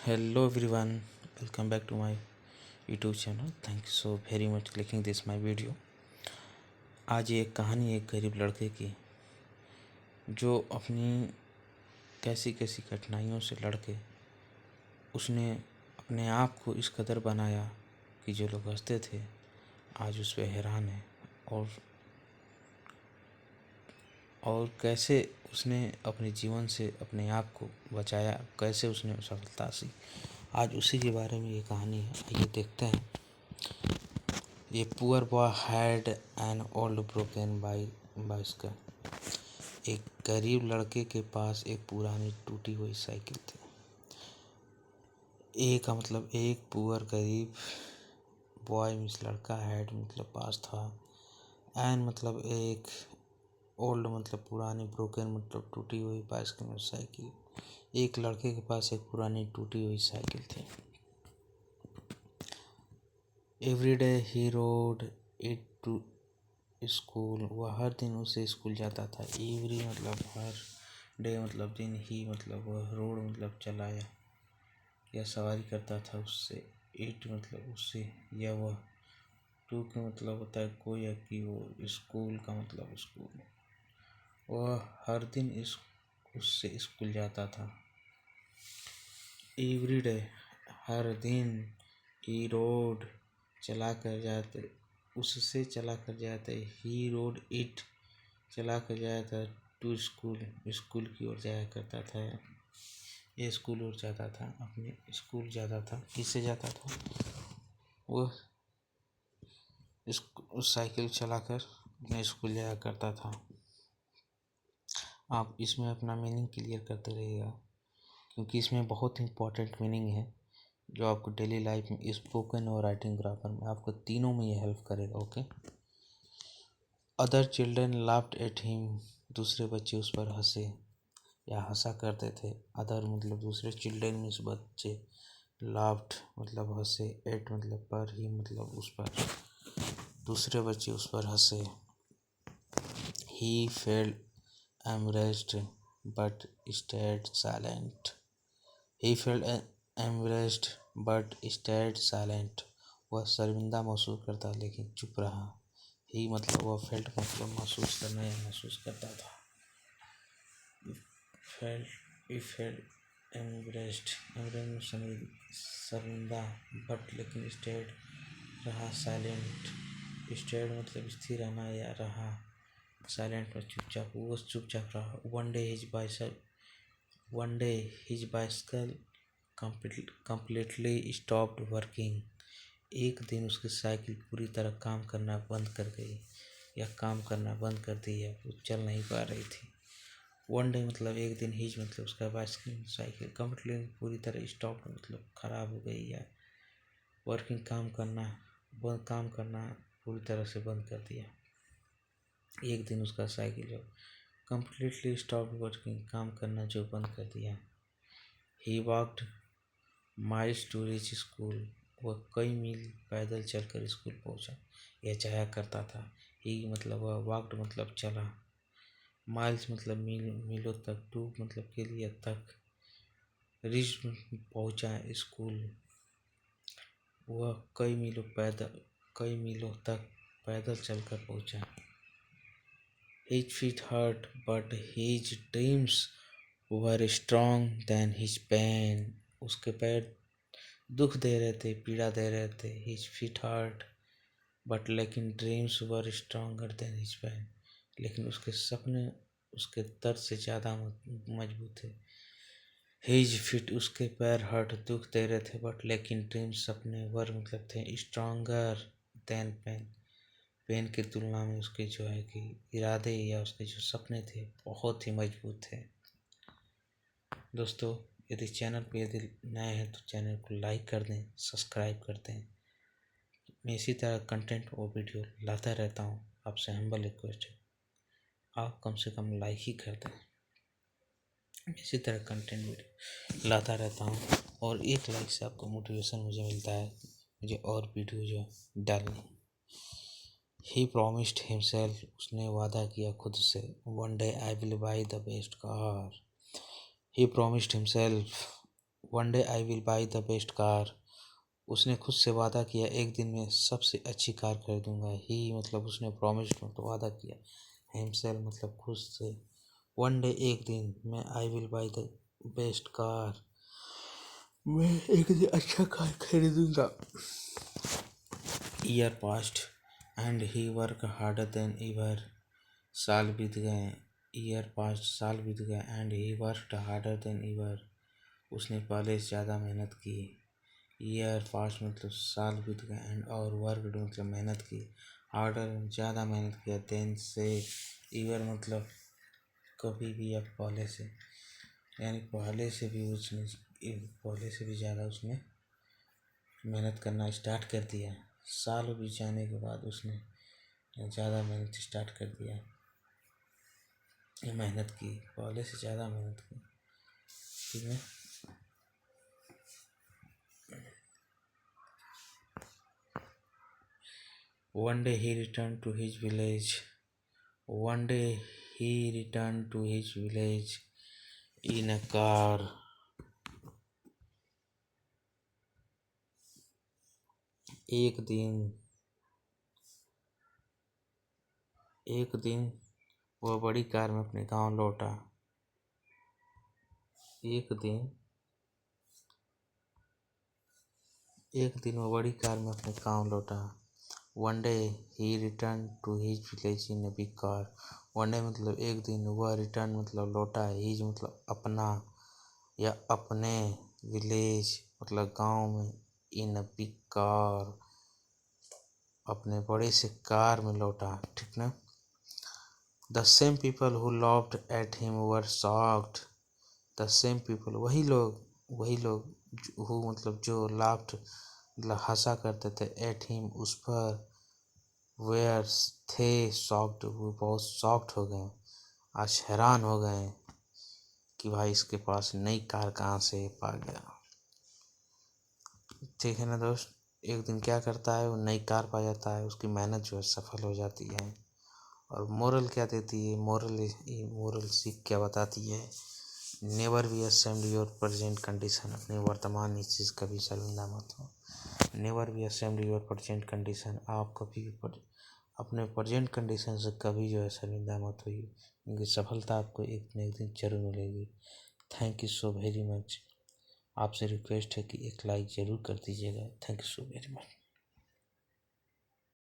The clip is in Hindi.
Hello everyone, welcome back to my YouTube channel. Thank you so very much clicking this my video. आज ये एक कहानी एक गरीब लड़के की जो अपनी कैसी कैसी कठिनाइयों से लड़ के उसने अपने आप को इस कदर बनाया कि जो लोग हंसते थे आज उस पर हैरान है और कैसे उसने अपने जीवन से अपने आप को बचाया, कैसे उसने सफलता हासिल, आज उसी के बारे में ये कहानी है। आइए देखते हैं। ये poor boy had an old broken bicycle. एक गरीब लड़के के पास एक पुरानी टूटी हुई साइकिल थी। एक पुअर गरीब बॉय मीन्स लड़का, हैड मतलब पास था, एन मतलब एक, ओल्ड मतलब पुरानी, ब्रोकन मतलब टूटी हुई, बाइसिकल मतलब साइकिल। एक लड़के के पास एक पुरानी टूटी हुई साइकिल थी। Every day he rode it to school. वह हर दिन उसे स्कूल जाता था। एवरी मतलब हर, डे मतलब दिन, ही मतलब वह, रोड मतलब चलाया या सवारी करता था उससे, इट मतलब उससे या वह, टू का मतलब होता है कोई, या कि वो, स्कूल का मतलब स्कूल। वह हर दिन उससे स्कूल जाता था। एवरी डे हर दिन, ही रोड चला कर जाते, ही रोड इट चला कर जाता, टू स्कूल स्कूल की ओर जाया करता था। ये स्कूल ओर जाता था, अपने स्कूल जाता था। किससे जाता था? वह उस साइकिल चलाकर अपने स्कूल जाया करता था। आप इसमें अपना मीनिंग क्लियर करते रहिएगा, क्योंकि इसमें बहुत इंपॉर्टेंट मीनिंग है जो आपको डेली लाइफ में, स्पोकन और राइटिंग ग्रामर में, आपको तीनों में ये हेल्प करेगा। Okay. Other children laughed at him. दूसरे बच्चे उस पर हंसे या हंसा करते थे। अदर मतलब दूसरे, चिल्ड्रन मीन्स बच्चे, लाफ्ड मतलब हंसे, एट मतलब पर, ही मतलब उस पर, दूसरे बच्चे उस पर हंसे। He felt embarrassed but stayed silent. He felt embarrassed but stayed silent. वह शर्मिंदा महसूस करता लेकिन चुप रहा। ही मतलब वह, फेल्ट मतलब महसूस करना या महसूस करता था। फेल्ट एम्बरेस्ड शर्मिंदा, बट लेकिन स्टेड रहा, साइलेंट। स्टेड मतलब स्थिर रहना या रहा, साइलेंट में चुपचाप, वो चुपचाप रहा। One day his bicycle completely stopped working। एक दिन उसकी साइकिल पूरी तरह काम करना बंद कर गई या काम करना बंद कर दी, या वो चल नहीं पा रही थी। वन डे मतलब एक दिन, हिज मतलब उसका बाइसिकल साइकिल, कम्प्लीटली पूरी तरह, स्टॉप मतलब खराब हो गई, या वर्किंग काम करना पूरी तरह से बंद कर दिया। एक दिन उसका साइकिल जो कम्प्लीटली स्टॉप वर्किंग, काम करना जो बंद कर दिया। He walked miles to reach school. वह कई मील पैदल चलकर स्कूल पहुंचा या जाया करता था। ही मतलब वह, वॉक्ड मतलब चला, माइल्स मतलब मीलों तक, टू मतलब के लिए, तक, रीच पहुंचा स्कूल। वह कई मीलों तक पैदल चलकर पहुंचा। His feet hurt, but his dreams were strong than his pain। उसके पैर दुख दे रहे थे, पीड़ा दे रहे थे। His feet hurt, but लेकिन dreams were stronger than his pain। लेकिन उसके सपने उसके दर्द से ज़्यादा मजबूत थे। His feet उसके पैर, hurt दुख दे रहे थे, but लेकिन dreams सपने, were मतलब थे, stronger than pain। पेन की तुलना में उसके जो है कि इरादे या उसके जो सपने थे बहुत ही मजबूत थे। दोस्तों, यदि चैनल पे यदि नए हैं तो चैनल को लाइक कर दें, सब्सक्राइब कर दें। मैं इसी तरह कंटेंट और वीडियो लाता रहता हूँ। आपसे हम्बल रिक्वेस्ट है, आप कम से कम लाइक ही कर दें। इसी तरह कंटेंट वीडियो लाता रहता हूँ, और एक लाइक से आपको मोटिवेशन मुझे मिलता है मुझे और वीडियो जो डालने। He promised himself. उसने वादा किया खुद से। One day I will buy the best car. He promised himself. One day I will buy the best car. उसने खुद से वादा किया एक दिन मैं सबसे अच्छी कार खरीदूंगा। ही मतलब उसने प्रॉमिस मतलब वादा किया। हिमसेल्फ मतलब खुद से। वन डे एक दिन मैं I will buy the best car, मैं एक दिन अच्छा कार खरीदूंगा। Year passed and he work harder than ever. साल बीत गए। ईयर पास्ट साल बीत गए and he worked harder than ever. उसने पहले से ज़्यादा मेहनत की। ईयर पास्ट मतलब साल बीत गए एंड और वर्कड मतलब मेहनत की। हार्डर ज़्यादा मेहनत किया। देन से एवर मतलब कभी भी या पहले से, यानी पहले से भी उसने पहले से भी ज़्यादा उसने मेहनत करना स्टार्ट कर दिया। साल बीत जाने के बाद उसने ज़्यादा मेहनत स्टार्ट कर दिया। मेहनत की, पहले से ज़्यादा मेहनत की। ठीक है। One day he return to his village. One day he return to his village in a car. एक दिन वह बड़ी कार में अपने गांव लौटा। एक दिन वह बड़ी कार में अपने गांव लौटा। One day he return to his village in a big car. One day मतलब एक दिन, वह रिटर्न मतलब लौटा, हिज मतलब अपना या अपने, विलेज मतलब गांव में, इन अ बिग कार अपने बड़े से कार में लौटा। ठीक ना। The same people who laughed at him were shocked. The same people वही लोग हु मतलब जो laughed मतलब हंसा करते थे, एट हिम उस पर, वेयर थे शॉक्ड वो बहुत शॉक्ड हो गए, आज हैरान हो गए कि भाई इसके पास नई कार कहाँ से पा गया। ठीक है ना दोस्त। एक दिन क्या करता है, वो नई कार पा जाता है, उसकी मेहनत जो है सफल हो जाती है। और मोरल क्या देती है, मोरल सीख क्या बताती है, never be ashamed your present condition. अपने वर्तमान चीज़ कभी शर्मिंदा मत हो। Never be ashamed your present condition. आप कभी भी अपने प्रेजेंट कंडीशन से कभी जो है शर्मिंदा मत होइए, क्योंकि सफलता आपको एक न एक दिन जरूर मिलेगी। Thank you so very much. आपसे रिक्वेस्ट है कि एक लाइक ज़रूर कर दीजिएगा। Thank you so very much.